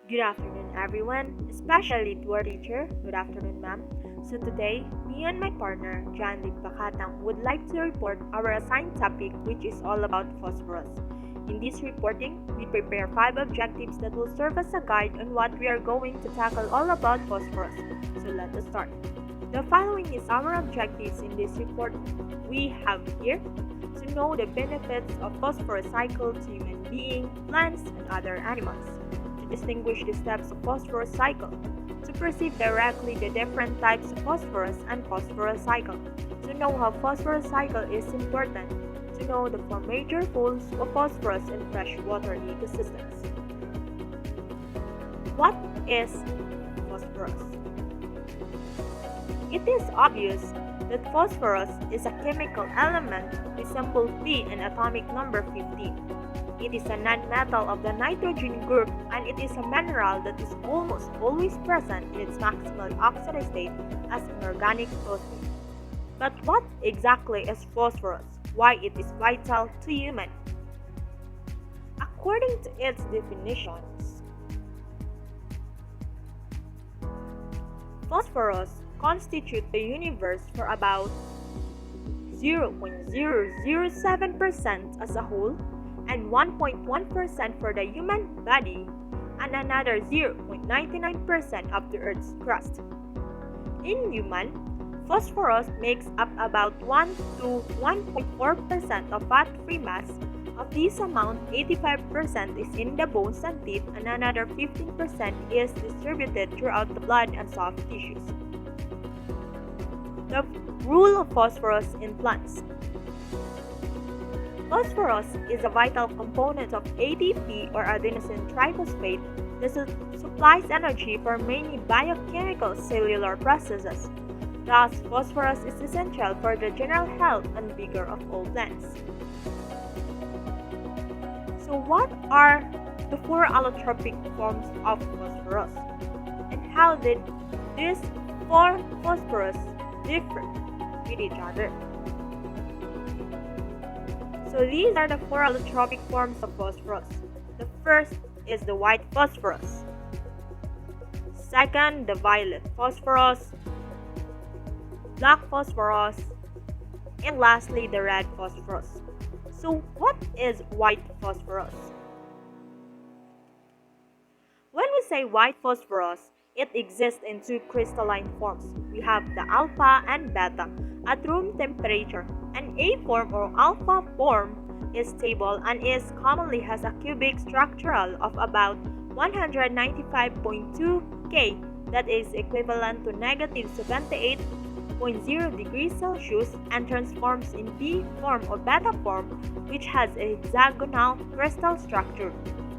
Good afternoon, everyone, especially to our teacher. Good afternoon, ma'am. So today, me and my partner, John Lee Bakatang, would like to report our assigned topic, which is all about phosphorus. In this reporting, we prepare 5 objectives that will serve as a guide on what we are going to tackle all about phosphorus. So let us start. The following is our objectives in this report. We have here to know the benefits of phosphorus cycle to human beings, plants, and other animals, distinguish the steps of phosphorus cycle, to perceive directly the different types of phosphorus and phosphorus cycle, to know how phosphorus cycle is important, to know the 4 major roles of phosphorus in freshwater ecosystems. What is phosphorus? It is obvious that phosphorus is a chemical element with symbol P and atomic number 15. It is a non-metal of the nitrogen group, and it is a mineral that is almost always present in its maximal oxidized state as an organic phosphate. But what exactly is phosphorus? Why it is vital to human? According to its definitions, phosphorus constitutes the universe for about 0.007% as a whole, and 1.1% for the human body, and another 0.99% of the Earth's crust. In human, phosphorus makes up about 1 to 1.4% of fat-free mass. Of this amount, 85% is in the bones and teeth, and another 15% is distributed throughout the blood and soft tissues. The role of phosphorus in plants. Phosphorus is a vital component of ATP or adenosine triphosphate that supplies energy for many biochemical cellular processes. Thus, phosphorus is essential for the general health and vigor of all plants. So what are the 4 allotropic forms of phosphorus? And how did these 4 phosphorus differ with each other? So these are the 4 allotropic forms of phosphorus. The first is the white phosphorus. Second, the violet phosphorus, black phosphorus, and lastly, the red phosphorus. So what is white phosphorus? When we say white phosphorus, it exists in 2 crystalline forms. We have the alpha and beta at room temperature. An A form or alpha form is stable and commonly has a cubic structural of about 195.2 K, that is equivalent to negative 78.0 degrees Celsius, and transforms in B form or beta form, which has a hexagonal crystal structure.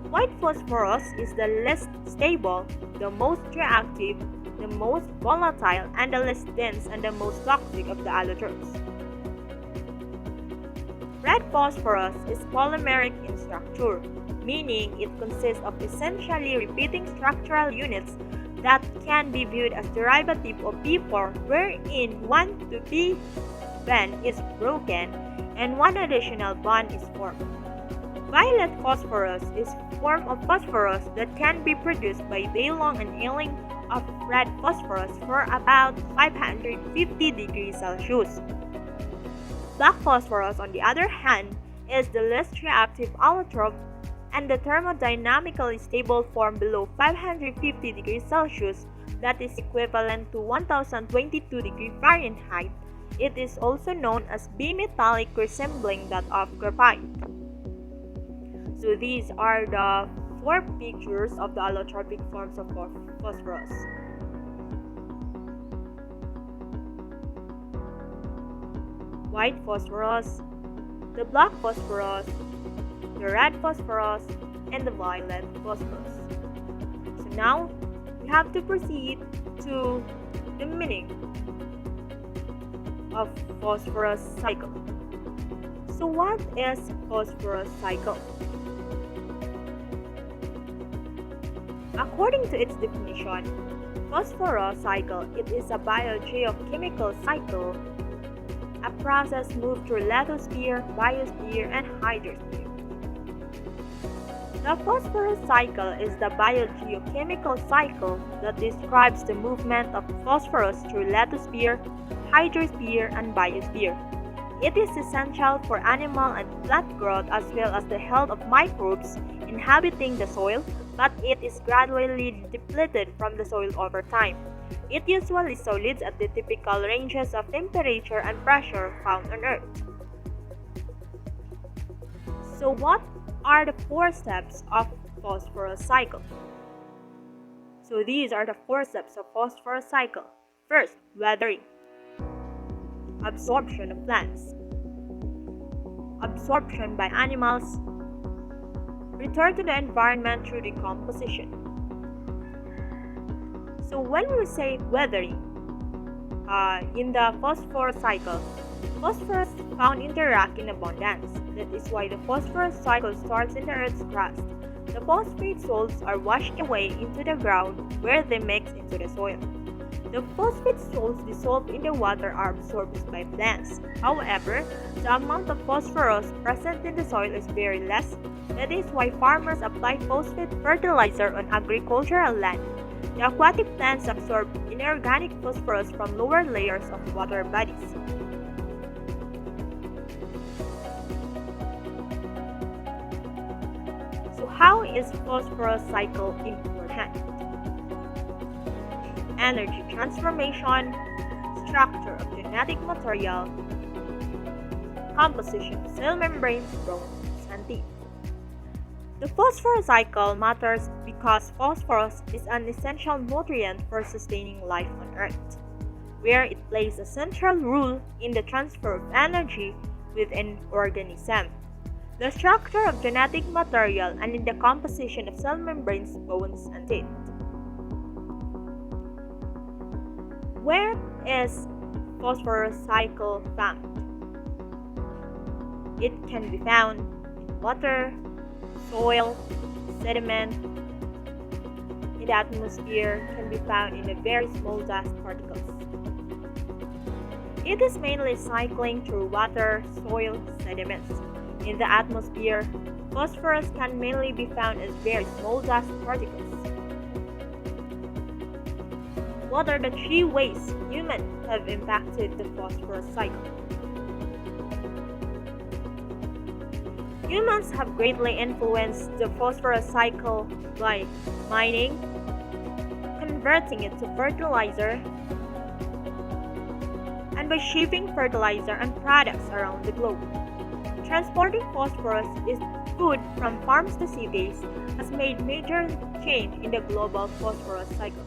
White phosphorus is the least stable, the most reactive, the most volatile, and the least dense and the most toxic of the allotropes. Red phosphorus is polymeric in structure, meaning it consists of essentially repeating structural units that can be viewed as derivative of P4, wherein one to P bond is broken and one additional bond is formed. Violet phosphorus is a form of phosphorus that can be produced by day-long annealing of red phosphorus for about 550 degrees Celsius. Black phosphorus, on the other hand, is the least reactive allotrope and the thermodynamically stable form below 550 degrees Celsius, that is equivalent to 1022 degrees Fahrenheit. It is also known as bimetallic, resembling that of graphite. So these are the 4 pictures of the allotropic forms of phosphorus. White phosphorus, the black phosphorus, the red phosphorus, and the violet phosphorus. So now we have to proceed to the meaning of phosphorus cycle. So what is phosphorus cycle? According to its definition, phosphorus cycle, it is a biogeochemical cycle, a process moved through lithosphere, biosphere, and hydrosphere. The phosphorus cycle is the biogeochemical cycle that describes the movement of phosphorus through lithosphere, hydrosphere, and biosphere. It is essential for animal and plant growth as well as the health of microbes inhabiting the soil, but it is gradually depleted from the soil over time. It usually solids at the typical ranges of temperature and pressure found on Earth. So what are the four steps of phosphorus cycle? So these are the four steps of phosphorus cycle. First, weathering. Absorption of plants. Absorption by animals. Return to the environment through decomposition. So when we say weathering, in the phosphorus cycle, phosphorus found in the rock in abundance. That is why the phosphorus cycle starts in the Earth's crust. The phosphate salts are washed away into the ground where they mix into the soil. The phosphate salts dissolved in the water are absorbed by plants. However, the amount of phosphorus present in the soil is very less. That is why farmers apply phosphate fertilizer on agricultural land. The aquatic plants absorb inorganic phosphorus from lower layers of water bodies. So how is phosphorus cycle important? Energy transformation, structure of genetic material, composition of cell membranes, bones, and teeth. The phosphorus cycle matters because phosphorus is an essential nutrient for sustaining life on Earth, where it plays a central role in the transfer of energy within organism, the structure of genetic material, and in the composition of cell membranes, bones, and teeth. Where is phosphorus cycle found? It can be found in water, soil, sediment. In the atmosphere can be found in the very small dust particles. It is mainly cycling through water, soil, sediments. In the atmosphere, phosphorus can mainly be found as very small dust particles. What are the three ways humans have impacted the phosphorus cycle? Humans have greatly influenced the phosphorus cycle by mining, converting it to fertilizer, and by shipping fertilizer and products around the globe. Transporting phosphorus is food from farms to cities has made major change in the global phosphorus cycle.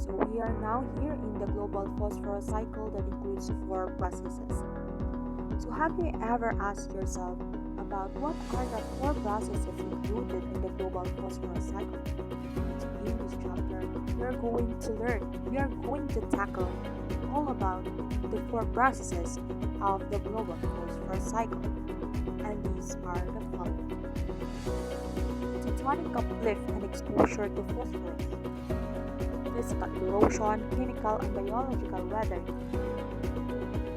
So we are now here in the global phosphorus cycle that includes four processes. So have you ever asked yourself about what are the four processes included in the global phosphorus cycle? So in this chapter, we are going to tackle all about the four processes of the global phosphorus cycle. And these are the following. Tectonic uplift and exposure to phosphorus. Physical erosion, chemical and biological weathering,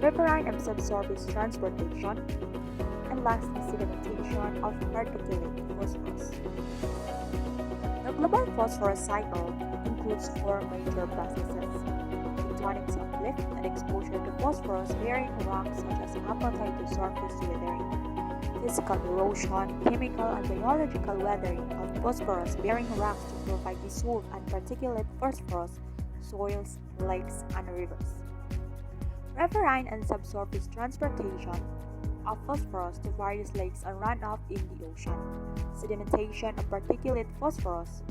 riverine and subsurface transportation, and lastly sedimentation of particulate phosphorus. The global phosphorus cycle includes four major processes: tectonic uplift and exposure to phosphorus-bearing rocks such as apatite to surface weathering, physical erosion, chemical and biological weathering of phosphorus-bearing rocks to provide dissolved and particulate phosphorus, soils, lakes, and rivers. Riverine and subsurface transportation of phosphorus to various lakes and runoff in the ocean, sedimentation of particulate phosphorus,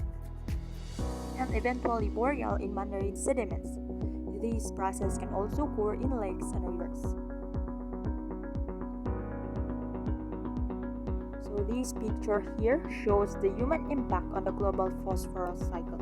and eventually burial in man-made sediments. These processes can also occur in lakes and rivers. So This picture here shows the human impact on the global phosphorus cycle.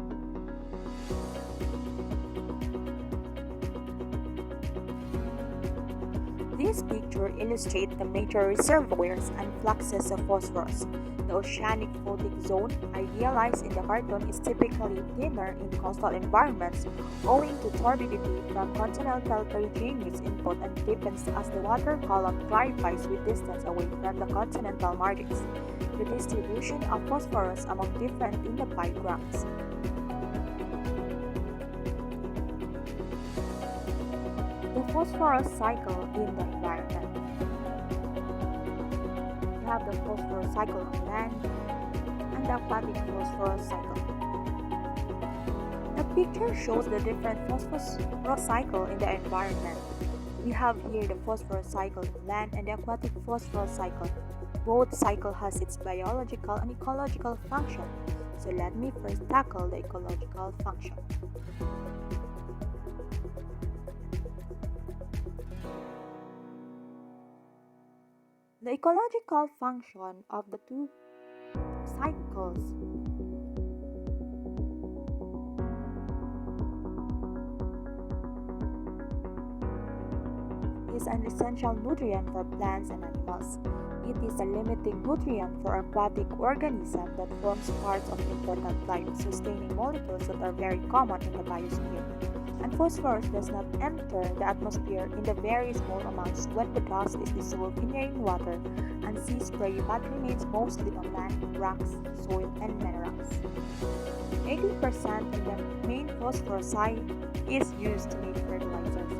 This picture illustrates the major reservoirs and fluxes of phosphorus. The oceanic photic zone, idealized in the cartoon, is typically thinner in coastal environments owing to turbidity from continental perigenious input and deepens as the water column clarifies with distance away from the continental margins. The distribution of phosphorus among different in the grounds. The phosphorus cycle in the environment. We have the phosphorus cycle on land and the aquatic phosphorus cycle. The picture shows the different phosphorus cycle in the environment. We have here the phosphorus cycle on land and the aquatic phosphorus cycle. Both cycle has its biological and ecological function. So let me first tackle the ecological function. The ecological function of the two cycles is an essential nutrient for plants and animals. It is a limiting nutrient for aquatic organisms that forms parts of important life-sustaining molecules that are very common in the biosphere. And phosphorus does not enter the atmosphere in the very small amounts when the dust is dissolved in rainwater and sea spray, but remains mostly on land, rocks, soil, and minerals. 80% in the main phosphorus is used to make fertilizers.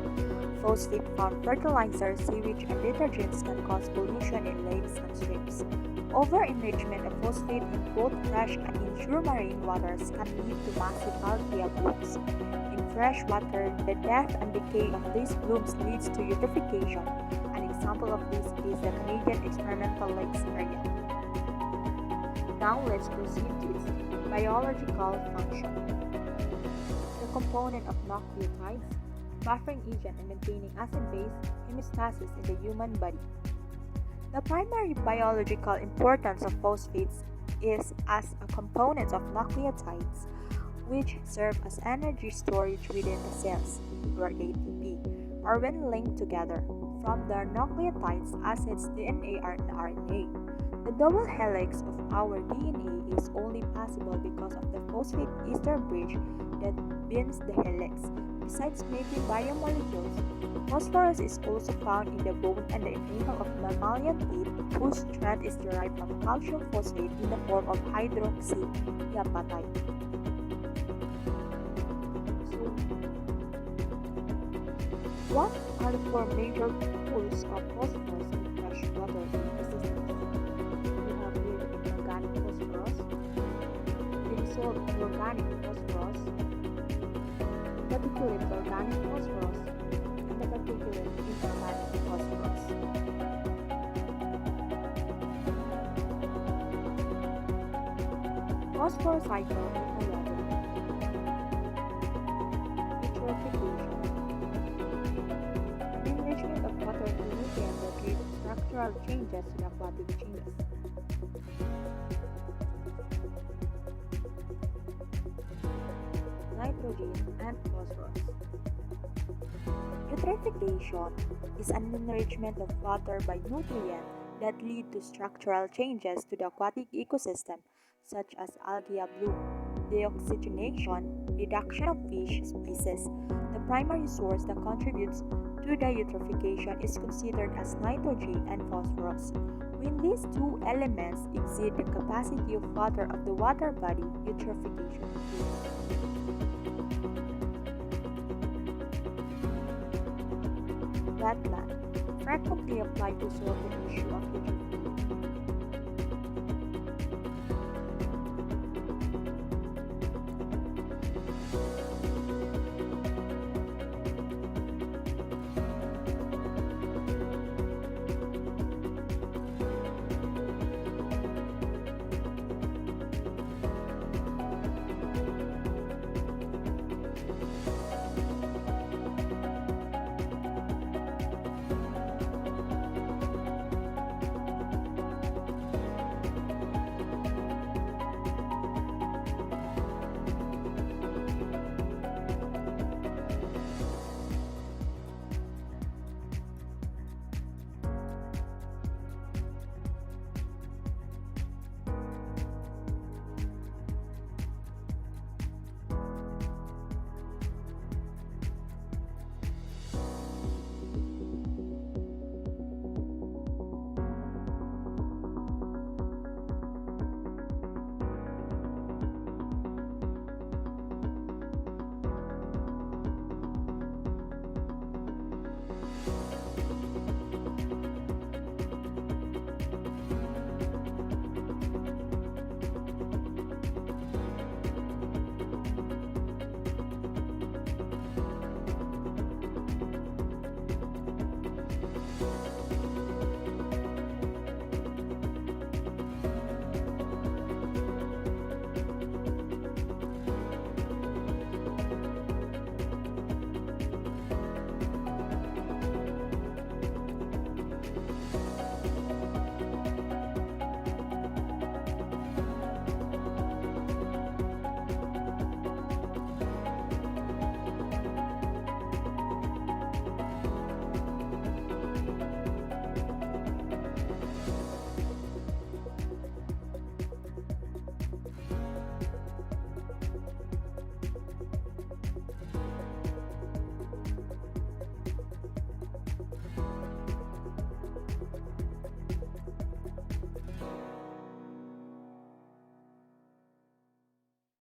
Phosphate-bound fertilizers, sewage, and detergents can cause pollution in lakes and streams. Over-enrichment of phosphate in both fresh and inshore marine waters can lead to massive algae blooms. In fresh water, the death and decay of these blooms leads to eutrophication. An example of this is the Canadian experimental lakes area. Now let's proceed to its biological function. The component of nucleotides, buffering agent and maintaining acid-base homeostasis in the human body. The primary biological importance of phosphates is as a component of nucleotides, which serve as energy storage within the cells, or ATP, or when linked together from the nucleotides acids DNA and RNA. The double helix of our DNA is only possible because of the phosphate ester bridge that binds the helix. Besides making biomolecules, phosphorus is also found in the bone and the enamel of mammalian teeth, whose strength is derived from calcium phosphate in the form of hydroxyapatite. So, what are the four major pools of phosphorus in freshwater ecosystems? We have here the organic phosphorus, the dissolved organic phosphorus, particulate organic phosphorus, and the particulate inorganic phosphorus. Phosphorus cycle in the water. Eutrophication. Enrichment of water to nutrients that lead to structural changes to the aquatic changes. Nitrogen and phosphorus. Eutrophication is an enrichment of water by nutrients that lead to structural changes to the aquatic ecosystem, such as algae bloom, deoxygenation, reduction of fish species. The primary source that contributes to the eutrophication is considered as nitrogen and phosphorus. When these two elements exceed the capacity of water of the water body, eutrophication occurs. Wetland frequently applied to solve the issue of eutrophication.